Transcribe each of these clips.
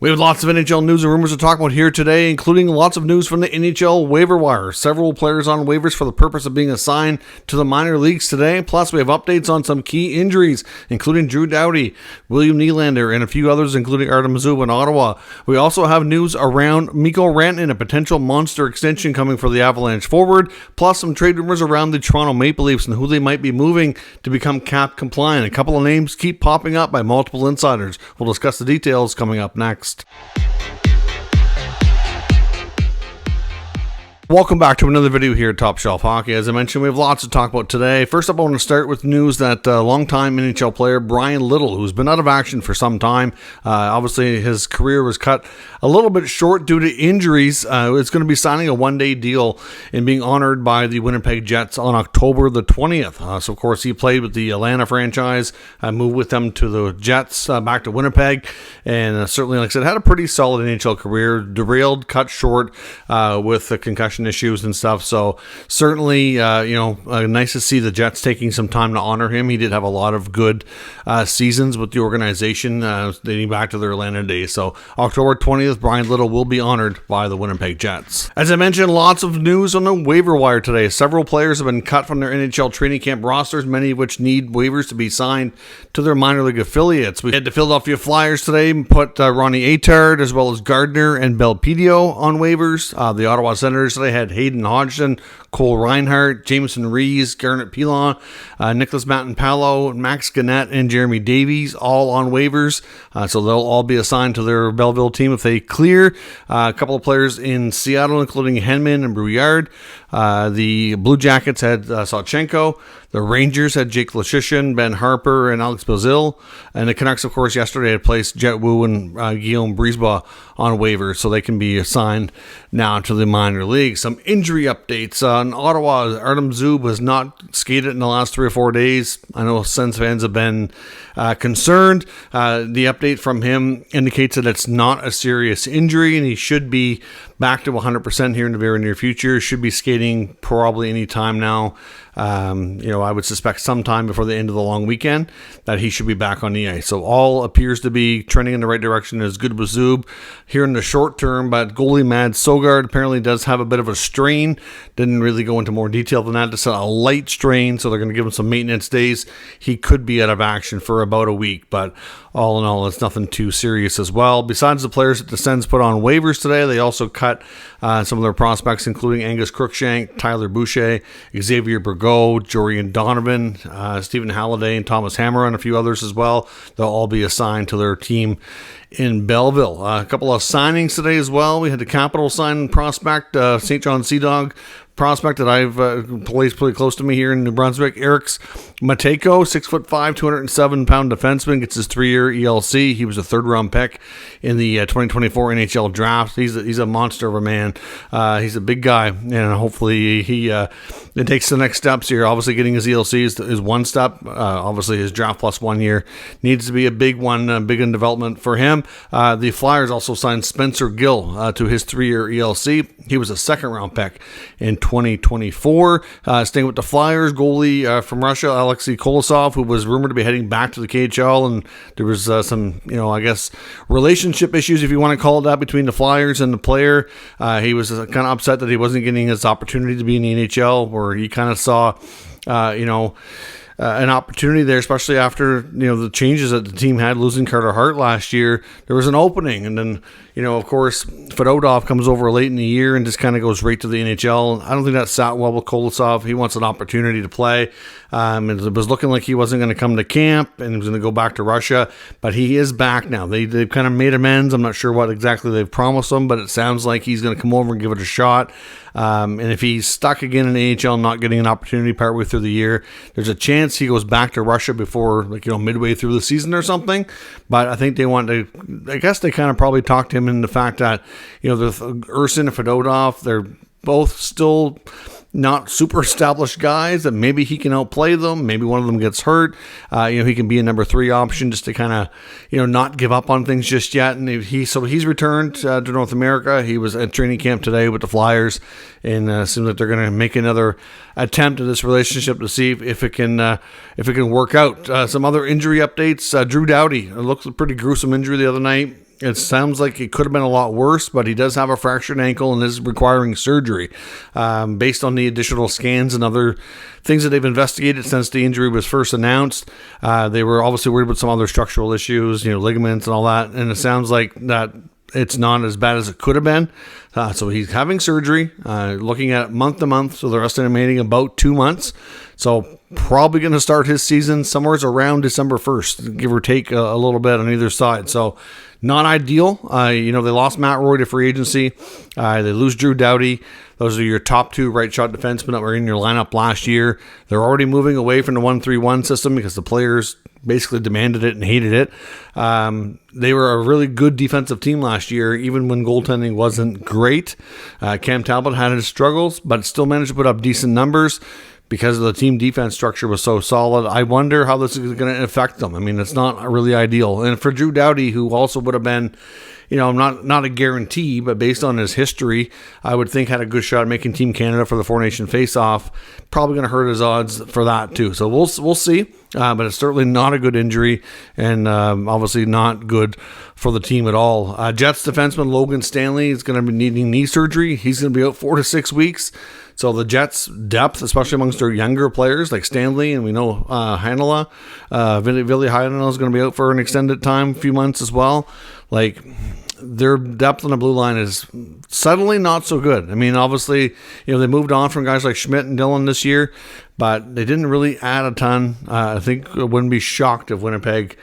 We have lots of NHL news and rumors to talk about here today, including lots of news from the NHL waiver wire. Several players on waivers for the purpose of being assigned to the minor leagues today. Plus, we have updates on some key injuries, including Drew Doughty, William Nylander, and a few others, including Artem Zub in Ottawa. We also have news around Mikko Rantanen, a potential monster extension coming for the Avalanche forward, plus some trade rumors around the Toronto Maple Leafs and who they might be moving to become cap compliant. A couple of names keep popping up by multiple insiders. We'll discuss the details coming up next. Welcome back to another video here at Top Shelf Hockey. As I mentioned, we have lots to talk about today. First up, I want to start with news that longtime NHL player Bryan, who's been out of action for some time. Obviously, his career was cut a little bit short due to injuries. It's going to be signing a one-day deal and being honored by the Winnipeg Jets on October the 20th. So, of course, he played with the Atlanta franchise, moved with them to the Jets, back to Winnipeg, and certainly, like I said, had a pretty solid NHL career. Derailed, cut short with the concussion issues and stuff. So certainly, nice to see the Jets taking some time to honor him. He did have a lot of good seasons with the organization dating back to their Atlanta days. So October 20th, Bryan will be honored by the Winnipeg Jets. As I mentioned, lots of news on the waiver wire today. Several players have been cut from their NHL training camp rosters, many of which need waivers to be signed to their minor league affiliates. We had the Philadelphia Flyers today and put Ronnie Attard as well as Gardner and Belpedio on waivers. The Ottawa Senators today had Hayden Hodgson, Cole Reinhardt, Jameson Rees, Garnet Pilon, Nicholas Matin-Palo, Max Gannett, and Jeremy Davies, all on waivers. So they'll all be assigned to their Belleville team if they clear. A couple of players in Seattle, including Henman and Brouillard. The Blue Jackets had Sawchenko. The Rangers had Jake Leschyshyn, Ben Harper, and Alex Bazil. And the Canucks, of course, yesterday had placed Jet Wu and Guillaume Brisebois on waivers, so they can be assigned now to the minor leagues. Some injury updates. In Ottawa, Artem Zub has not skated in the last 3 or 4 days. I know Sens fans have been concerned. The update from him indicates that it's not a serious injury, and he should be back to 100% here in the very near future. Should be skating probably any time now. I would suspect sometime before the end of the long weekend that he should be back on the ice. So all appears to be trending in the right direction. As good with Zub here in the short term, but goalie Mads Søgaard apparently does have a bit of a strain. Didn't really go into more detail than that. Just a light strain, so they're going to give him some maintenance days. He could be out of action for about a week, but all in all, it's nothing too serious as well. Besides the players that the Sens put on waivers today, they also cut some of their prospects, including Angus Crookshank, Tyler Boucher, Xavier Bergeau, Jorian Donovan, Stephen Halliday, and Thomas Hammer, and a few others as well. They'll all be assigned to their team in Belleville. A couple of signings today as well. We had the Capital sign prospect, St. John Sea Dog prospect that I've placed pretty close to me here in New Brunswick. Eriks Matejko, 6'5", 207-pound defenseman, gets his 3-year ELC. He was a third-round pick in the 2024 NHL draft. He's a monster of a man. He's a big guy, and hopefully he takes the next steps here. Obviously, getting his ELC is one step. Obviously, his draft plus 1 year needs to be a big one, big in development for him. The Flyers also signed Spencer Gill to his 3-year ELC. He was a second-round pick in 2024. Staying with the Flyers, goalie from Russia, Alexei Kolosov, who was rumored to be heading back to the KHL, and there was some, relationship issues, if you want to call it that, between the Flyers and the player. He was kind of upset that he wasn't getting his opportunity to be in the NHL, where he kind of saw, an opportunity there, especially after, the changes that the team had, losing Carter Hart last year. There was an opening, and then, of course, Fedotov comes over late in the year and just kind of goes right to the NHL. I don't think that sat well with Kolosov. He wants an opportunity to play. It was looking like he wasn't going to come to camp and he was going to go back to Russia, but he is back now. They've kind of made amends. I'm not sure what exactly they've promised him, but it sounds like he's going to come over and give it a shot. And if he's stuck again in the AHL, not getting an opportunity partway through the year, there's a chance he goes back to Russia before, midway through the season or something. But I think they want to, I guess they kind of probably talked to him in the fact that, Ursin and Fedotov, they're both still not super established guys, that maybe he can outplay them. Maybe one of them gets hurt. He can be a number 3 option just to kind of, not give up on things just yet. And he's returned to North America. He was at training camp today with the Flyers, and seems like they're going to make another attempt at this relationship to see if it can work out. Some other injury updates. Drew Doughty, it looks a pretty gruesome injury the other night. It sounds like it could have been a lot worse, but he does have a fractured ankle and is requiring surgery. Based on the additional scans and other things that they've investigated since the injury was first announced, they were obviously worried about some other structural issues, ligaments and all that. And it sounds like that it's not as bad as it could have been. So he's having surgery, looking at month to month. So they're estimating about 2 months. So probably going to start his season somewhere around December 1st, give or take a little bit on either side. So not ideal. They lost Matt Roy to free agency. They lose Drew Doughty. Those are your top 2 right shot defensemen that were in your lineup last year. They're already moving away from the 1-3-1 system because the players basically demanded it and hated it. They were a really good defensive team last year, even when goaltending wasn't great. Cam Talbot had his struggles, but still managed to put up decent numbers because the team defense structure was so solid. I wonder how this is going to affect them. I mean, it's not really ideal. And for Drew Doughty, who also would have been, not a guarantee, but based on his history, I would think had a good shot at making Team Canada for the Four Nation face-off. Probably going to hurt his odds for that too. So we'll see. But it's certainly not a good injury, and obviously not good for the team at all. Jets defenseman Logan Stanley is going to be needing knee surgery. He's going to be out 4 to 6 weeks. So the Jets' depth, especially amongst their younger players like Stanley, and we know Hanela, Ville Heinola is going to be out for an extended time, a few months as well. Their depth on the blue line is suddenly not so good. I mean, obviously, they moved on from guys like Schmidt and Dillon this year, but they didn't really add a ton. I think I wouldn't be shocked if Winnipeg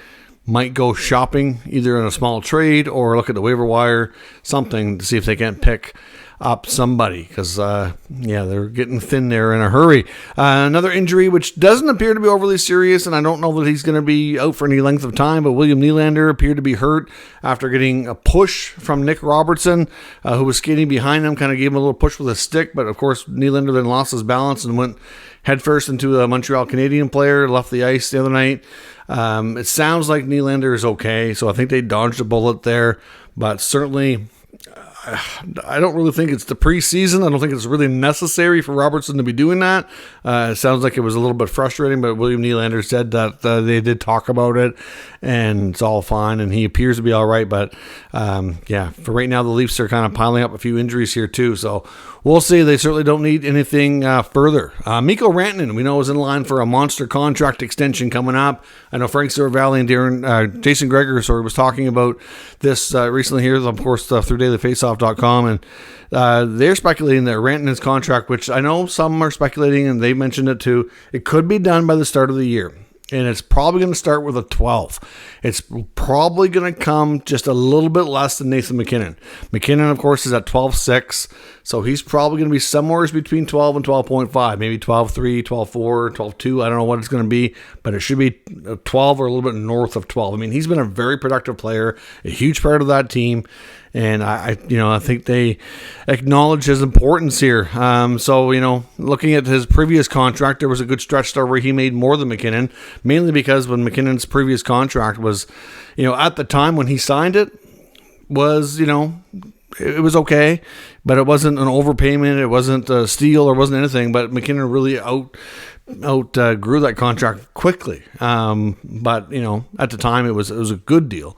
might go shopping either in a small trade or look at the waiver wire, something to see if they can't pick up somebody because, they're getting thin there in a hurry. Another injury, which doesn't appear to be overly serious, and I don't know that he's going to be out for any length of time, but William Nylander appeared to be hurt after getting a push from Nick Robertson, who was skating behind him, kind of gave him a little push with a stick, but of course Nylander then lost his balance and went headfirst into a Montreal Canadian player, left the ice the other night. It sounds like Nylander is okay, so I think they dodged a bullet there, but certainly I don't really think it's the preseason. I don't think it's really necessary for Robertson to be doing that. It sounds like it was a little bit frustrating, but William Nylander said that they did talk about it, and it's all fine, and he appears to be all right. But, for right now, the Leafs are kind of piling up a few injuries here, too. So we'll see. They certainly don't need anything further. Mikko Rantanen, we know, is in line for a monster contract extension coming up. I know Frank Seravalli and Jason Gregor was talking about this recently here, of course, through dailyfaceoff.com, and they're speculating that Rantanen's contract, which I know some are speculating, and they mentioned it too, it could be done by the start of the year. And it's probably going to start with a 12. It's probably going to come just a little bit less than Nathan MacKinnon. MacKinnon, of course, is at 12.6. So he's probably going to be somewhere between 12 and 12.5. Maybe 12.3, 12.4, 12.2. I don't know what it's going to be. But it should be 12 or a little bit north of 12. I mean, he's been a very productive player. A huge part of that team. And I think they acknowledge his importance here. Looking at his previous contract, there was a good stretch there where he made more than MacKinnon, mainly because when MacKinnon's previous contract was, at the time when he signed it, was, it was okay, but it wasn't an overpayment. It wasn't a steal or wasn't anything. But MacKinnon really outgrew that contract quickly. But at the time it was a good deal.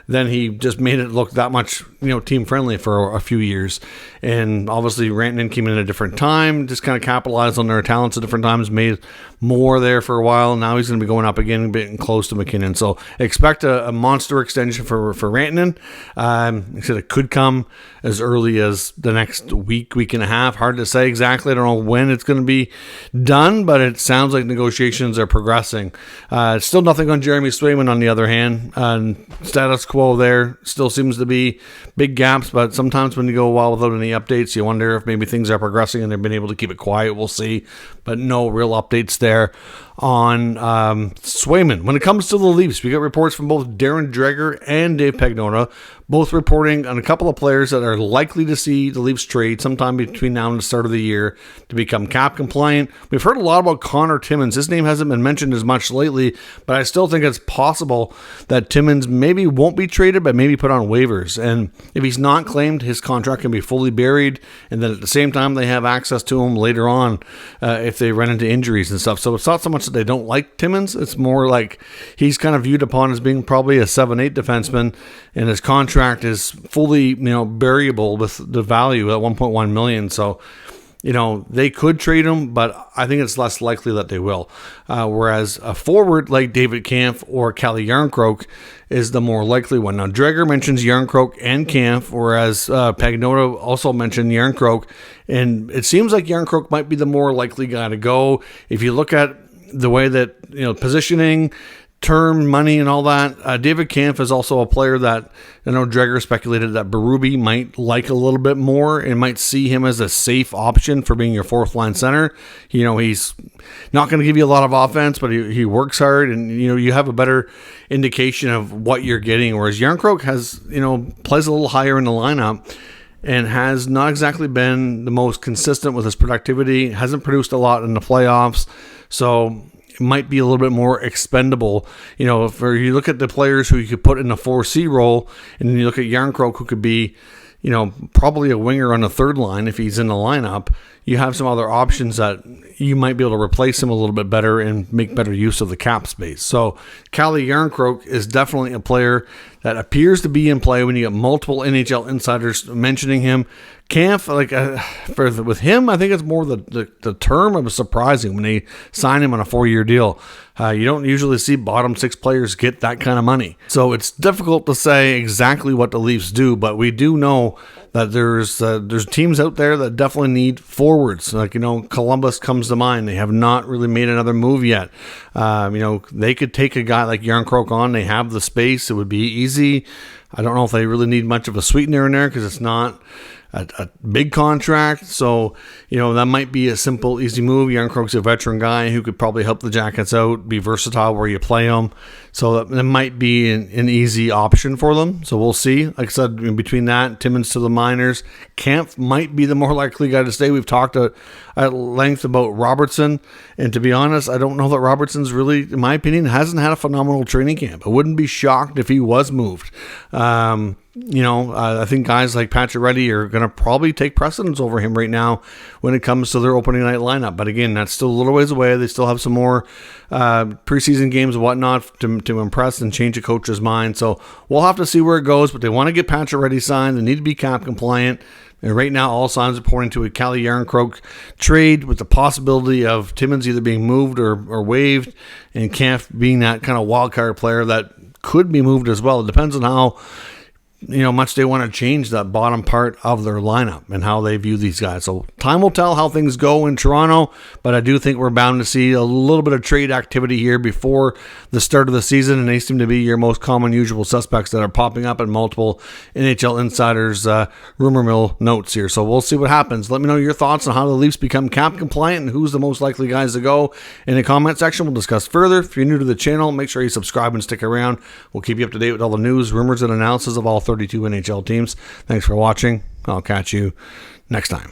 Then he just made it look that much team friendly for a few years. And obviously Rantanen came in at a different time, just kind of capitalized on their talents at different times, made more there for a while. Now he's going to be going up again, getting close to MacKinnon. So expect a monster extension for Rantanen. He said it could come as early as the next week and a half. Hard to say exactly. I don't know when it's going to be done, but it sounds like negotiations are progressing. Still nothing on Jeremy Swayman on the other hand. Status quo there still seems to be big gaps, but sometimes when you go a while without any updates, you wonder if maybe things are progressing and they've been able to keep it quiet. We'll see, but no real updates there on Swayman. When it comes to the Leafs, we got reports from both Darren Dreger and Dave Pagnotta, both reporting on a couple of players that are likely to see the Leafs trade sometime between now and the start of the year to become cap compliant. We've heard a lot about Connor Timmins. His name hasn't been mentioned as much lately, but I still think it's possible that Timmins maybe won't be traded, but maybe put on waivers. And if he's not claimed, his contract can be fully buried, and then at the same time they have access to him later on if they run into injuries and stuff. So it's not so much that they don't like Timmins, it's more like he's kind of viewed upon as being probably a 7-8 defenseman, and his contract contract is fully, variable with the value at $1.1 million. So, they could trade him, but I think it's less likely that they will. Whereas a forward like David Kampf or Calle Järnkrok is the more likely one. Now, Dreger mentions Järnkrok and Kampf, whereas Pagnotta also mentioned Järnkrok. And it seems like Järnkrok might be the more likely guy to go. If you look at the way that, positioning, term, money, and all that. David Kampf is also a player that I know Dreger speculated that Berube might like a little bit more and might see him as a safe option for being your fourth line center. He's not going to give you a lot of offense, but he works hard, and you have a better indication of what you're getting. Whereas Järnkrok has plays a little higher in the lineup and has not exactly been the most consistent with his productivity. Hasn't produced a lot in the playoffs, so it might be a little bit more expendable. If you look at the players who you could put in a 4C role, and then you look at Järnkrok, who could be, probably a winger on the third line if he's in the lineup, you have some other options that you might be able to replace him a little bit better and make better use of the cap space. So Calle Järnkrok is definitely a player that appears to be in play when you get multiple NHL insiders mentioning him. Kampf, with him, I think it's more the term. It was surprising when they signed him on a 4-year deal. You don't usually see bottom 6 players get that kind of money. So it's difficult to say exactly what the Leafs do, but we do know that there's teams out there that definitely need forwards. Columbus comes to mind. They have not really made another move yet. They could take a guy like Järnkrok on. They have the space. It would be easy. I don't know if they really need much of a sweetener in there because it's not a big contract. So, that might be a simple, easy move. Järnkrok's a veteran guy who could probably help the Jackets out, be versatile where you play him. So that might be an easy option for them. So we'll see. Like I said, in between that, Timmins to the minors, Kampf might be the more likely guy to stay. We've talked at length about Robertson. And to be honest, I don't know that Robertson's really, in my opinion, hasn't had a phenomenal training camp. I wouldn't be shocked if he was moved. I think guys like Pacioretty are going to probably take precedence over him right now when it comes to their opening night lineup. But again, that's still a little ways away. They still have some more preseason games and whatnot to impress and change a coach's mind. So we'll have to see where it goes. But they want to get Pacioretty signed. They need to be cap compliant. And right now, all signs are pointing to a Calle Järnkrok trade with the possibility of Timmins either being moved or waived, and Kampf being that kind of wild card player that could be moved as well. It depends on how much they want to change that bottom part of their lineup and how they view these guys. So time will tell how things go in Toronto, but I do think we're bound to see a little bit of trade activity here before the start of the season, and they seem to be your most common usual suspects that are popping up in multiple NHL insiders rumor mill notes here. So we'll see what happens. Let me know your thoughts on how the Leafs become cap compliant and who's the most likely guys to go in the comment section. We'll discuss further. If you're new to the channel, make sure you subscribe and stick around. We'll keep you up to date with all the news, rumors, and analysis of all 32 NHL teams. Thanks for watching. I'll catch you next time.